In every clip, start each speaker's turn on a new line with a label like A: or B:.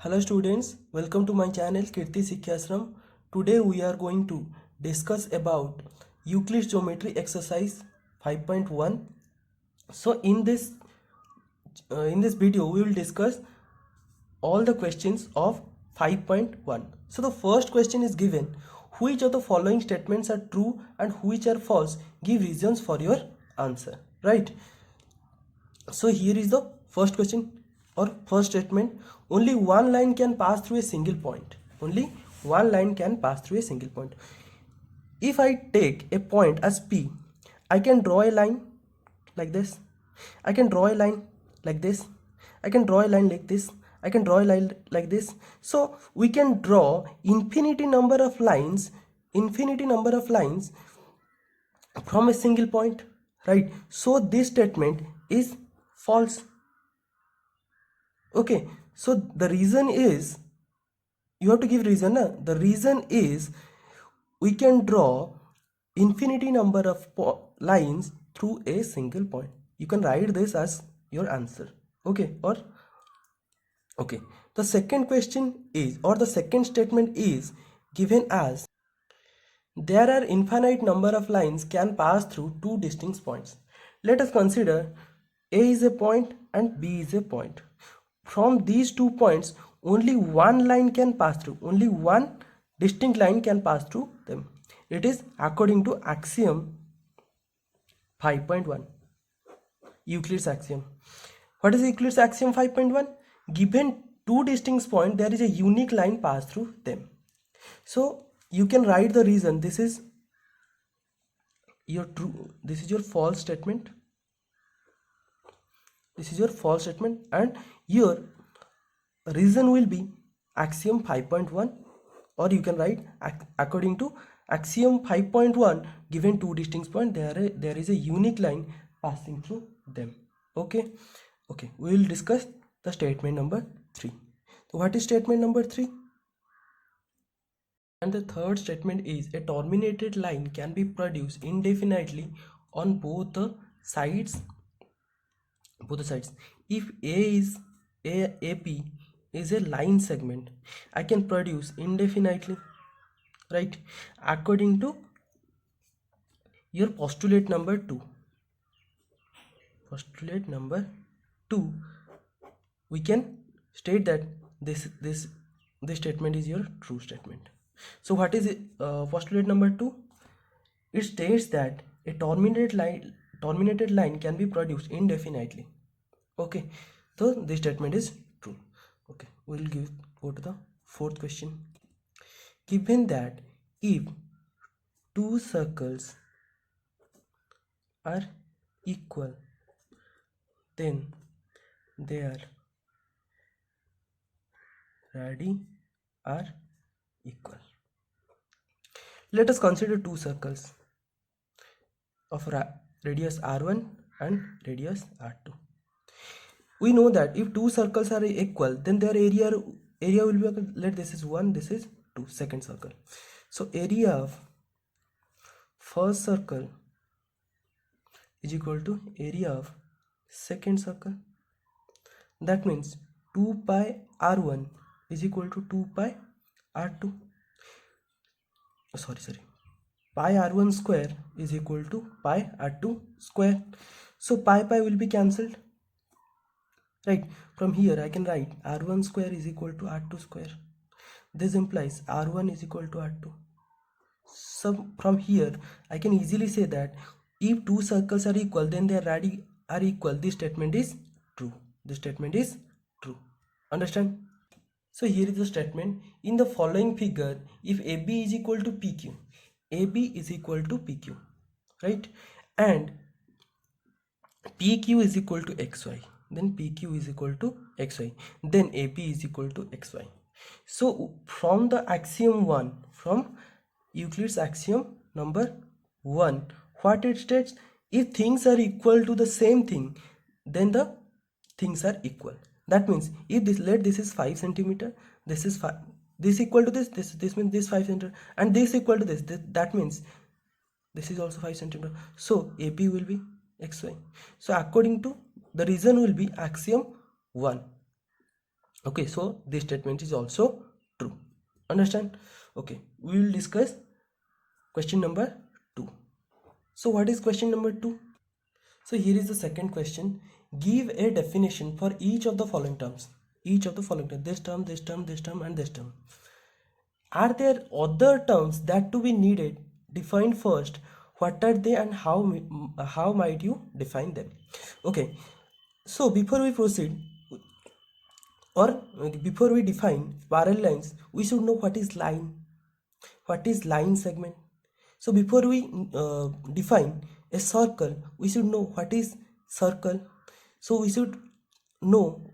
A: Hello students, welcome to my channel Kirtisekhar. Today we are going to discuss about Euclid's geometry exercise 5.1. So in this video we will discuss all the questions of 5.1. So the first question is given: which of the following statements are true and which are false? Give reasons for your answer. Right? So here is the first question or first statement: only one line can pass through a single point. Only one line can pass through a single point. If I take a point as P, I can draw a line like this. I can draw a line like this. I can draw a line like this. I can draw a line like this. So we can draw infinity number of lines from a single point, right? So this statement is false. Okay, so the reason is, you have to give reason. The reason is we can draw infinity number of lines through a single point. You can write this as your answer. Okay, the second question is, or the second statement is given as: there are infinite number of lines can pass through two distinct points. Let us consider A is a point and B is a point. From these 2 points, only one line can pass through. Only one distinct line can pass through them. It is according to axiom 5.1. Euclid's axiom. What is Euclid's axiom 5.1? Given two distinct points, there is a unique line pass through them. So you can write the reason. This is your true, this is your false statement. This is your false statement, and your reason will be axiom 5.1, or you can write according to axiom 5.1, given two distinct points, there is a unique line passing through them. Okay, we will discuss the statement number 3. So what is statement number 3? And the third statement is: a terminated line can be produced indefinitely on both the sides. If AP is a line segment, I can produce indefinitely, right? According to your postulate number 2. Postulate number 2, we can state that this statement is your true statement. So what is it? Postulate number 2, it states that a terminated line can be produced indefinitely. Okay, so this statement is true. Okay, we'll go to the fourth question. Given that if two circles are equal, then their radii are equal. Let us consider two circles of radius r1 and radius r2. We know that if two circles are equal, then their area will be, let this is 1, this is 2, second circle. So area of first circle is equal to area of second circle. That means 2 pi r1 is equal to 2 pi r2. Pi r1 square is equal to pi r2 square. So pi will be cancelled. Right, from here I can write r1 square is equal to r2 square. This implies r1 is equal to r2. So from here I can easily say that if two circles are equal, then their radii are equal. This statement is true. This statement is true. Understand? So here is the statement. In the following figure, if AB is equal to PQ, AB is equal to PQ, right? And PQ is equal to XY, then PQ is equal to XY, then AP is equal to XY. So from the axiom 1, from Euclid's axiom number 1, what it states: if things are equal to the same thing, then the things are equal. That means if this is 5 centimeter, this is 5, this equal to this means this 5 centimeter, and this equal to this, that means this is also 5 centimeter. So AP will be XY. So according to the reason will be axiom 1. Okay, so this statement is also true. Understand? Okay, we will discuss question number 2. So what is question number 2? So here is the second question. Give a definition for each of the following terms. Each of the following terms. This term, this term, this term, and this term. Are there other terms that to be needed? Define first. What are they and how might you define them? Okay. So before we proceed, or before we define parallel lines, we should know what is line. What is line segment? So before we define a circle, we should know what is circle. So we should know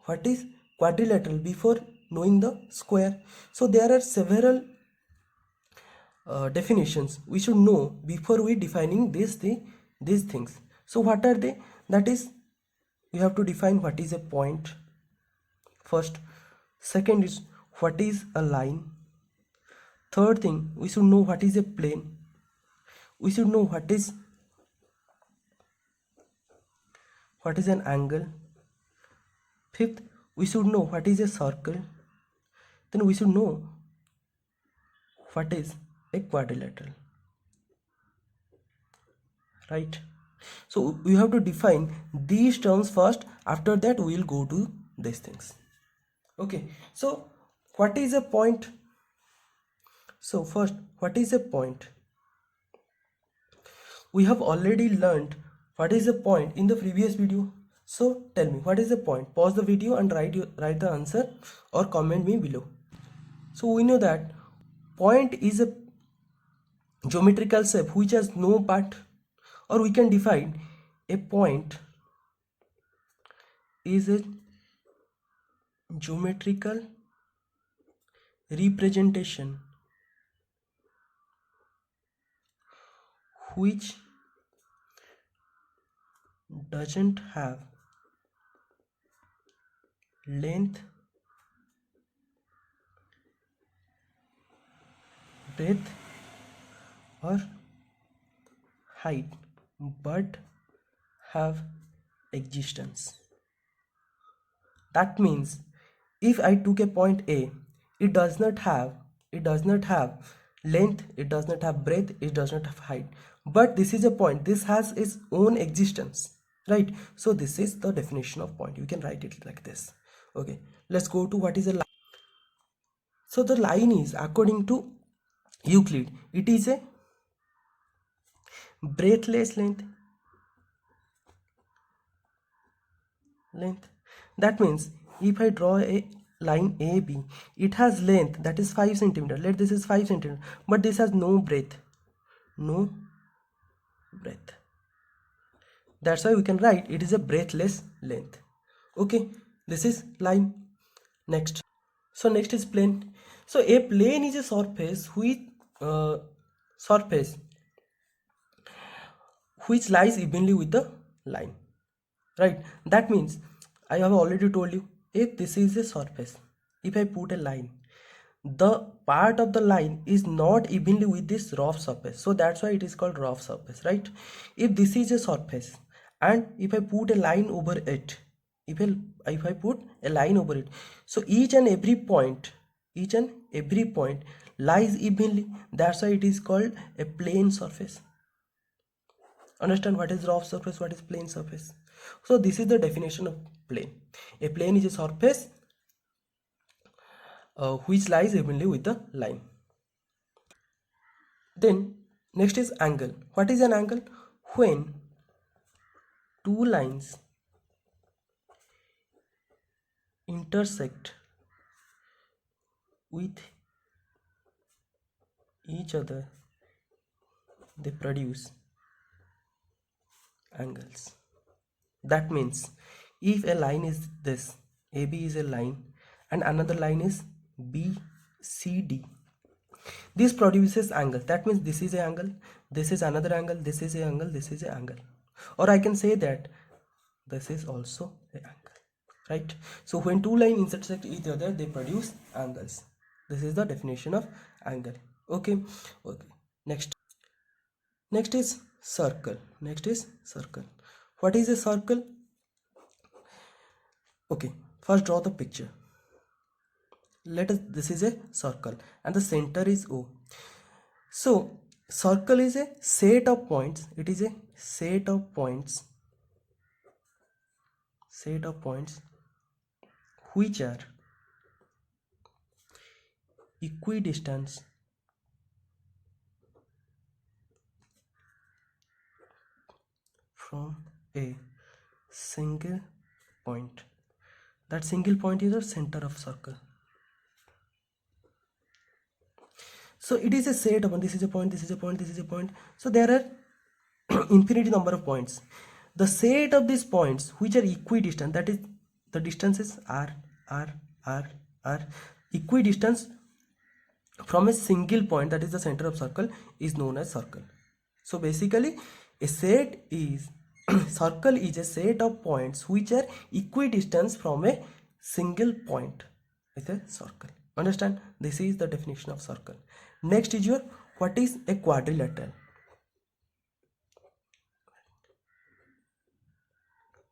A: what is quadrilateral before knowing the square. So there are several definitions we should know before we defining these things. So what are they? That is, we have to define what is a point first. Second is what is a line. Third thing, we should know what is a plane. We should know what is an angle. Fifth, we should know what is a circle. Then we should know what is a quadrilateral. Right? So we have to define these terms first. After that, we will go to these things. Okay. So what is a point? So first, what is a point? We have already learned what is a point in the previous video. So tell me, what is a point? Pause the video and write the answer or comment me below. So we know that point is a geometrical shape which has no part, or we can define a point is a geometrical representation which doesn't have length, breadth or height but have existence. That means if I took a point A, it does not have length, it does not have breadth, it does not have height, but this is a point. This has its own existence, right? So this is the definition of point. You can write it like this. Okay, let's go to what is a line. So the line is, according to Euclid, it is a breathless length. That means if I draw a line AB, it has length that is 5 centimeter. Let this is 5 centimeter, but this has no breadth. That's why we can write it is a breathless length. Okay, this is line. Next, so next is plane. So a plane is a surface which lies evenly with the line, right? That means I have already told you, if this is a surface, if I put a line, the part of the line is not evenly with this rough surface, so that's why it is called rough surface, right? If this is a surface and if I put a line over it, if I put a line over it, so each and every point lies evenly. That's why it is called a plane surface. Understand what is rough surface, what is plane surface? So this is the definition of plane. A plane is a surface which lies evenly with the line. Then next is angle. What is an angle? When two lines intersect with each other, they produce angles. That means if a line is this, AB is a line and another line is BCD, this produces angle. That means this is an angle, this is another angle, this is an angle, this is an angle, or I can say that this is also an angle, right? So when two lines intersect each other, they produce angles. This is the definition of angle. Okay. Next is circle. What is a circle? Okay, First draw the picture. This is a circle and the center is O. So circle is a set of points. It is a set of points which are equidistant from a single point. That single point is the center of circle. So it is a set of, this is a point, this is a point, this is a point. So there are infinity number of points. The set of these points which are equidistant, that is the distances r, equidistance from a single point, that is the center of circle, is known as circle. So basically a set is circle is a set of points which are equidistant from a single point with a circle. Understand? This is the definition of circle. Next is your, what is a quadrilateral?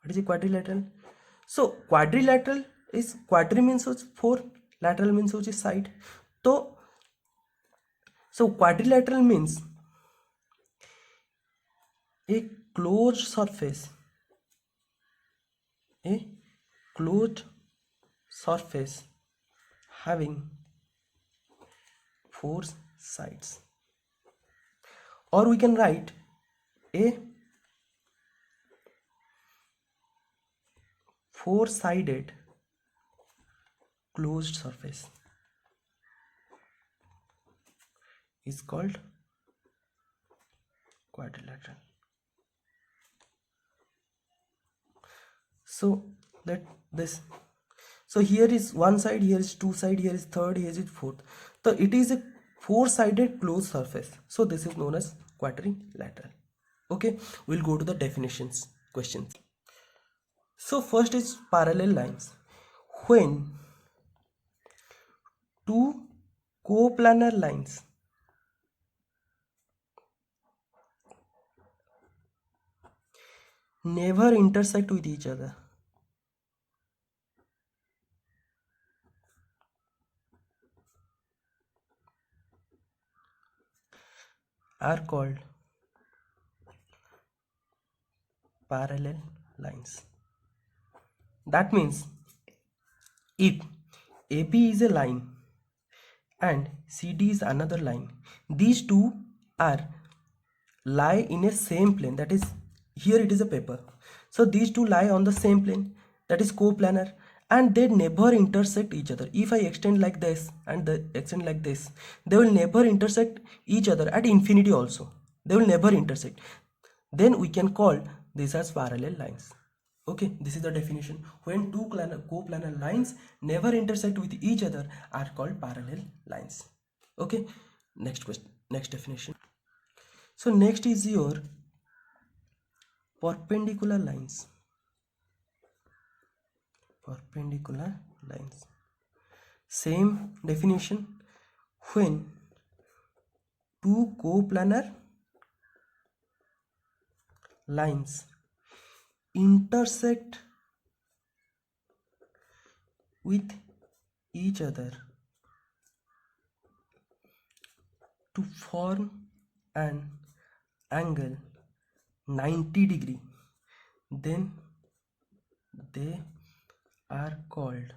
A: What is a quadrilateral? So quadrilateral is, quadri means four, lateral means which is side. So quadrilateral means a closed surface, having four sides, or we can write a four-sided closed surface is called quadrilateral. So let this, so here is one side, here is two side, here is third, here is fourth. So it is a four-sided closed surface. So this is known as quadrilateral. Okay, we'll go to the definitions questions. So first is parallel lines. When two coplanar lines never intersect with each other, are called parallel lines. That means if AB is a line and CD is another line, these two are lie in a same plane, that is, here it is a paper. So these two lie on the same plane, that is coplanar, and they never intersect each other. If I extend like this and extend like this, they will never intersect each other at infinity also. They will never intersect. Then we can call this as parallel lines. Okay, this is the definition. When two coplanar lines never intersect with each other are called parallel lines. Okay, next question, next definition. So next is your perpendicular lines. Perpendicular lines. Same definition. When two coplanar lines intersect with each other to form an angle 90 degree, then they are called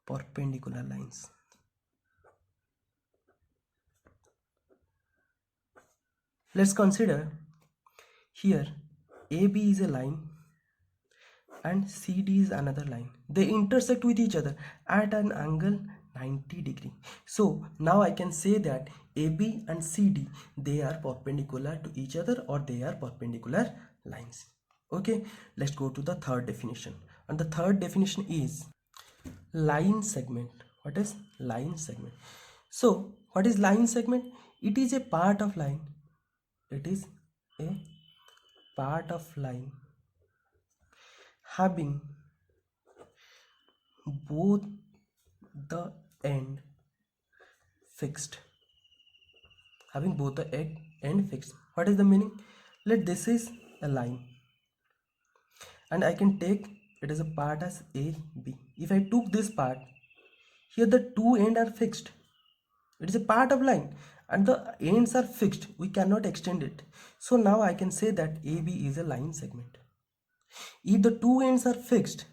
A: perpendicular lines. Let's consider here AB is a line and CD is another line. They intersect with each other at an angle 90 degree. So now I can say that AB and CD, they are perpendicular to each other, or they are perpendicular lines. Okay, let's go to the third definition. And the third definition is line segment. What is line segment? So what is line segment? It is a part of line. It is a part of line having both the end fixed. Having both the end fixed. What is the meaning? Let this is a line, and I can take it is a part as A, B. If I took this part, here the two ends are fixed. It is a part of line and the ends are fixed. We cannot extend it. So now I can say that AB is a line segment. If the two ends are fixed,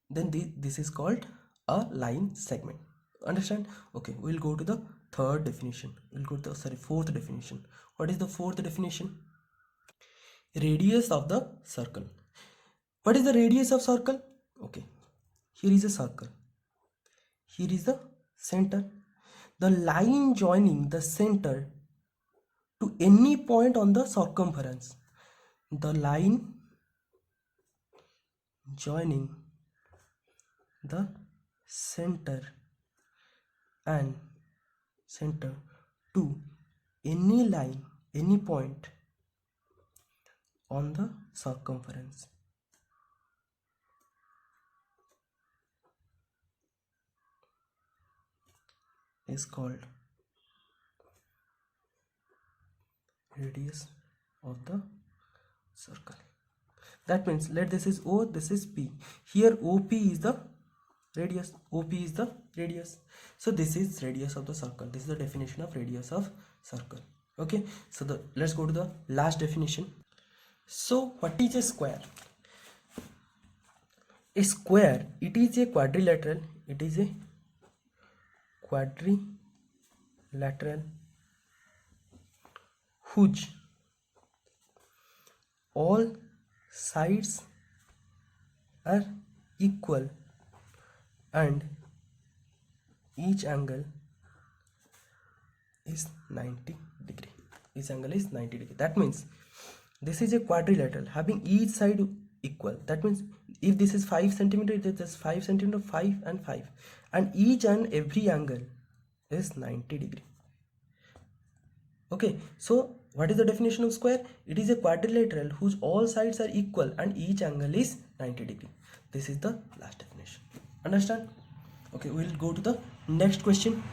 A: then this is called a line segment. Understand? Okay, we'll go to the third definition. We'll go to the fourth definition. What is the fourth definition? Radius of the circle. What is the radius of circle? Okay, here is a circle. Here is the center. The line joining the center to any point on the circumference. The line joining the center and center to any line, any point on the circumference is called radius of the circle. That means let this is O, this is P. Here OP is the radius, OP is the radius. So this is radius of the circle. This is the definition of radius of circle. Okay, so let's go to the last definition. So what is a square? A square, it is a quadrilateral. It is a quadrilateral whose all sides are equal and each angle is 90 degree. Each angle is 90 degree. That means this is a quadrilateral having each side equal. That means if this is 5 centimeter, it is 5 centimeter, 5 and 5, and each and every angle is 90 degree. Okay, so what is the definition of square? It is a quadrilateral whose all sides are equal and each angle is 90 degree. This is the last definition. Understand? Okay, we will go to the next question.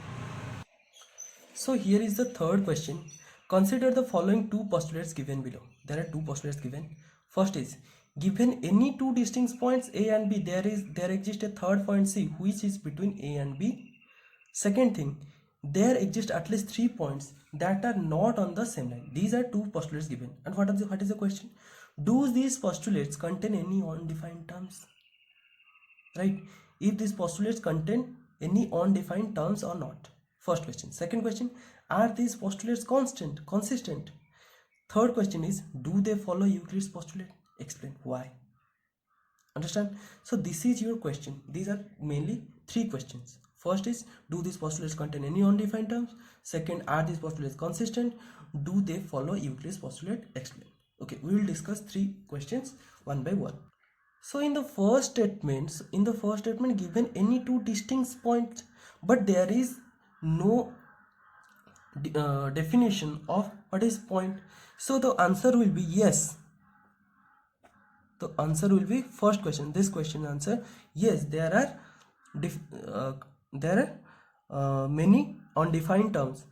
A: So here is the third question. Consider the following two postulates given below. There are two postulates given. First is, given any two distinct points A and B, there exists a third point C which is between A and B. Second thing, there exist at least 3 points that are not on the same line. These are two postulates given. And what is the question? Do these postulates contain any undefined terms? Right? If these postulates contain any undefined terms or not. First question. Second question, are these postulates consistent? Third question is, do they follow Euclid's postulate? Explain why. Understand? So this is your question. These are mainly 3 questions. First is, do these postulates contain any undefined terms? Second, are these postulates consistent? Do they follow Euclid's postulate? Explain. Okay, we will discuss 3 questions one by one. So in the first statement, given any two distinct points, but there is no definition of what is point. So the answer will be yes. The answer will be first question. This question answer, yes, there are many undefined terms.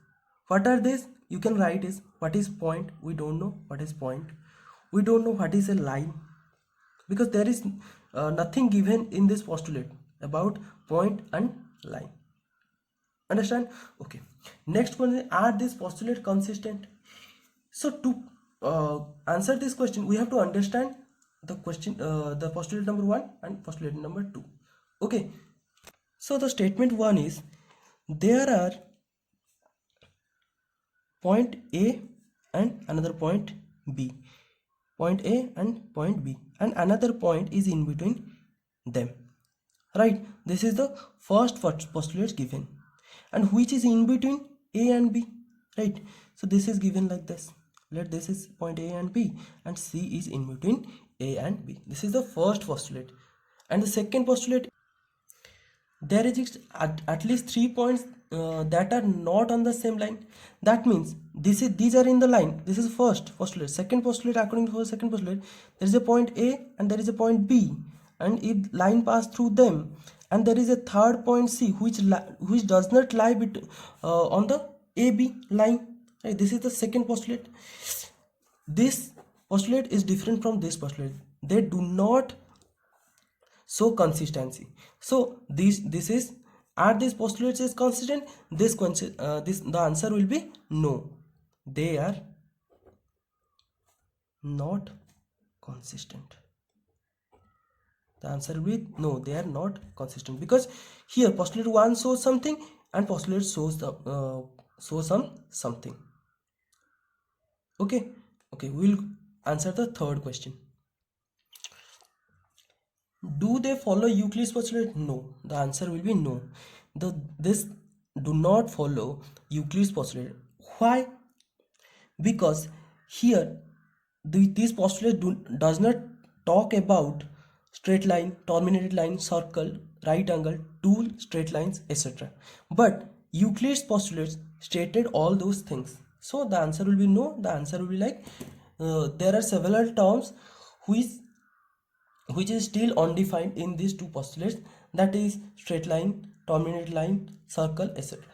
A: What are these? You can write is, what is point? We don't know what is point. We don't know what is a line, because there is nothing given in this postulate about point and line. Understand? Okay. Next one is, are these postulates consistent? So to answer this question, we have to understand the question, the postulate number 1 and postulate number 2. Okay. So the statement 1 is, there are point A and another point B. Point A and point B, and another point is in between them. Right? This is the first postulate given. And which is in between A and B? Right? So this is given like this. Let this is point A and B, and C is in between A and B. This is the first postulate. And the second postulate, there exists at least 3 points that are not on the same line. That means these are in the line. This is first postulate. Second postulate, according to the second postulate, there is a point A and there is a point B, and if line pass through them, and there is a third point C which does not lie on the AB line. Right? This is the second postulate. This postulate is different from this postulate. They do not So consistency. So this is, are these postulates is consistent? This the answer will be no. They are not consistent. The answer will be no, they are not consistent, because here postulate 1 shows something and postulate shows the something. Okay, we'll answer the third question. Do they follow Euclid's postulate? No. The answer will be no. This do not follow Euclid's postulate. Why? Because here this postulate does not talk about straight line, terminated line, circle, right angle, tool, straight lines, etc. But Euclid's postulates stated all those things. So the answer will be no. The answer will be like there are several terms which is still undefined in these two postulates, that is straight line, terminated line, circle, etc.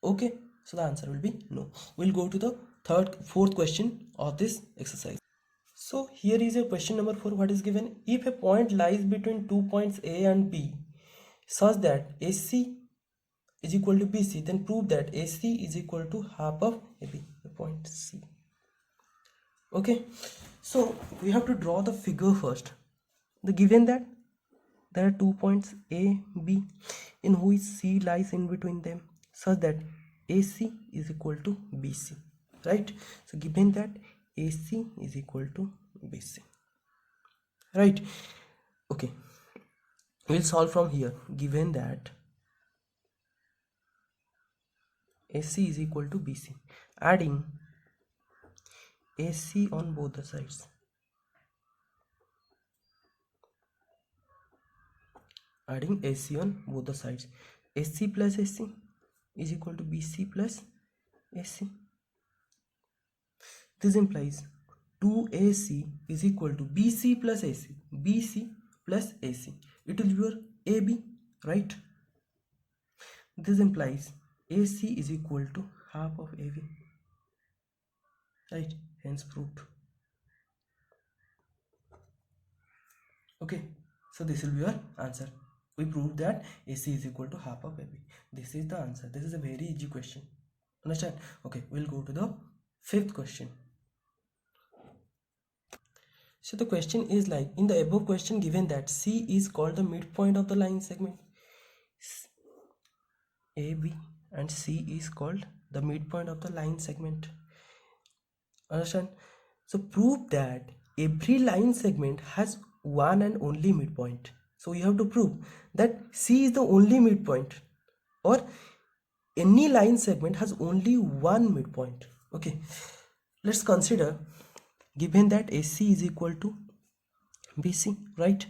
A: Okay, so the answer will be no. We'll go to the fourth question of this exercise. So here is a question number 4. What is given? If a point lies between 2 points A and B such that AC is equal to BC, then prove that AC is equal to half of AB, the point C. Okay, so we have to draw the figure first. The given that there are 2 points A, B, in which C lies in between them, such that AC is equal to BC, right? So given that AC is equal to BC, right? Okay, we'll solve from here. Given that AC is equal to BC, adding AC on both the sides, adding AC on both the sides, AC plus AC is equal to BC plus AC. This implies 2AC is equal to BC plus AC, BC plus AC. It will be your AB, right? This implies AC is equal to half of AB, right? Hence proved. Okay, so this will be your answer. We proved that AC is equal to half of AB. This is the answer. This is a very easy question. Understand? Okay, we'll go to the fifth question. So the question is like, in the above question given that C is called the midpoint of the line segment, AB and C is called the midpoint of the line segment. Understand? So prove that every line segment has one and only midpoint. So you have to prove that C is the only midpoint, or any line segment has only one midpoint. Okay, let's consider, given that AC is equal to BC, right?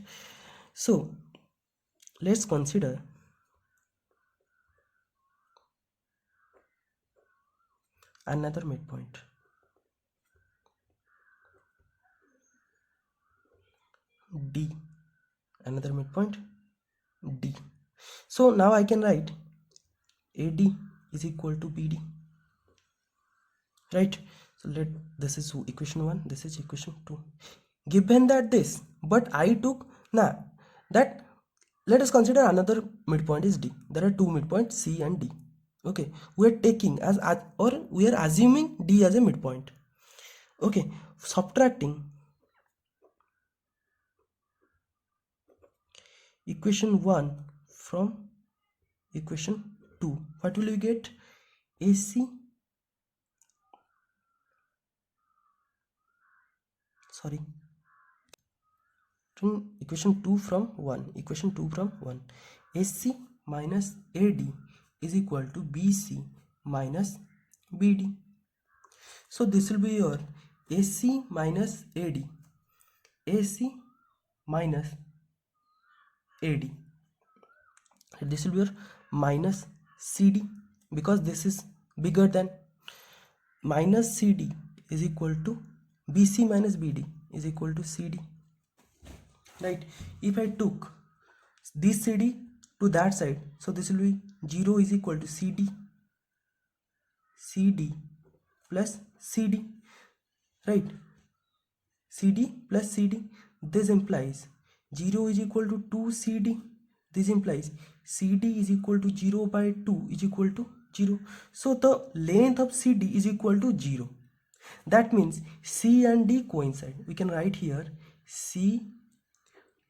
A: So let's consider another midpoint. D, another midpoint D. So now I can write AD is equal to BD, right? So this is equation 1, this is equation 2. Given that this, but I took that, let us consider another midpoint is D. There are two midpoints C and D. Okay, we are taking as or we are assuming D as a midpoint. Okay, subtracting equation 1 from equation 2, what will we get? AC, sorry, equation 2 from 1, equation 2 from 1, AC minus AD is equal to BC minus BD. So this will be your AC minus AD, AC minus AD. This will be your minus CD, because this is bigger than, minus CD is equal to BC minus BD is equal to CD, right? If I took this CD to that side, so this will be 0 is equal to CD plus CD, right? CD plus CD. This implies 0 is equal to 2 CD. This implies CD is equal to 0 by 2 is equal to 0. So the length of CD is equal to 0. That means C and D coincide. We can write here C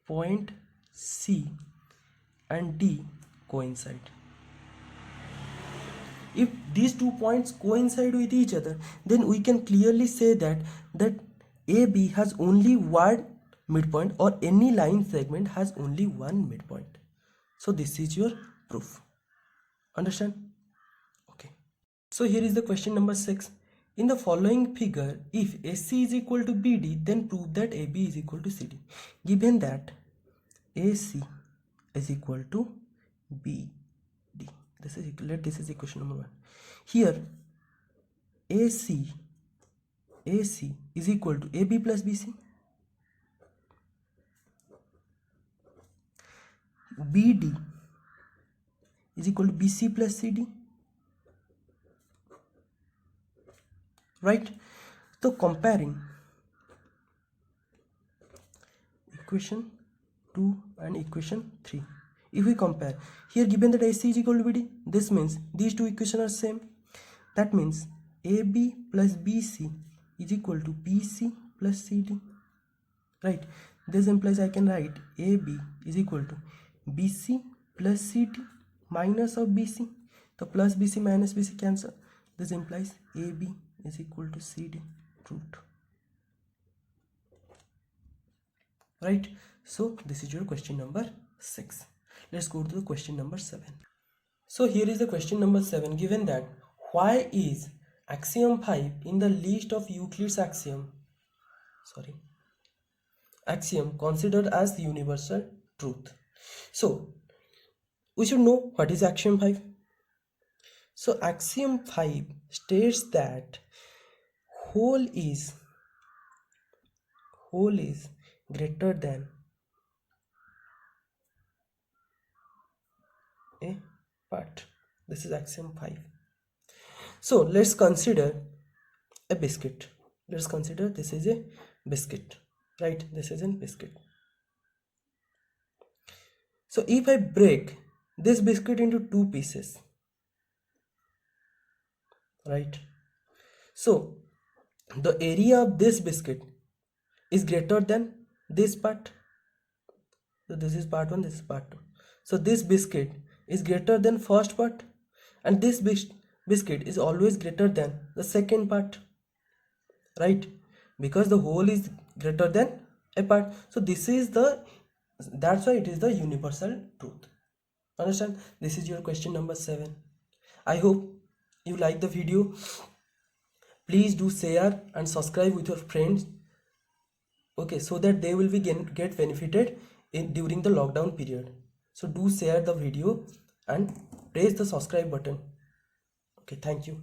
A: point C and D coincide. If these 2 points coincide with each other, then we can clearly say that AB has only one midpoint, or any line segment has only one midpoint. So this is your proof. Understand? Okay. So here is the question number 6. In the following figure, if AC is equal to BD, then prove that AB is equal to CD. Given that AC is equal to BD. This is equation number 1. Here AC is equal to AB plus BC. BD is equal to BC plus CD. Right? So comparing equation 2 and equation 3. If we compare, here given that AC is equal to BD, this means these two equations are same. That means AB plus BC is equal to BC plus CD. Right? This implies I can write AB is equal to BC plus CD minus of BC. So plus BC minus BC cancel. This implies AB is equal to CD root. Right? So this is your question number 6. Let's go to the question number 7. So here is the question number 7. Given that why is axiom 5 in the list of Euclid's axiom considered as universal truth? So we should know what is axiom 5. So axiom 5 states that whole is greater than a part. This is axiom 5. So let's consider a biscuit. Let's consider this is a biscuit. Right? This is a biscuit. So if I break this biscuit into 2 pieces, right? So the area of this biscuit is greater than this part. So this is part 1, this is part 2. So this biscuit is greater than first part, and this biscuit is always greater than the second part, right? Because the whole is greater than a part. So that's why it is the universal truth. Understand? This is your question number 7. I hope you like the video. Please do share and subscribe with your friends, okay, so that they will be get benefited during the lockdown period. So do share the video and press the subscribe button. Okay, thank you.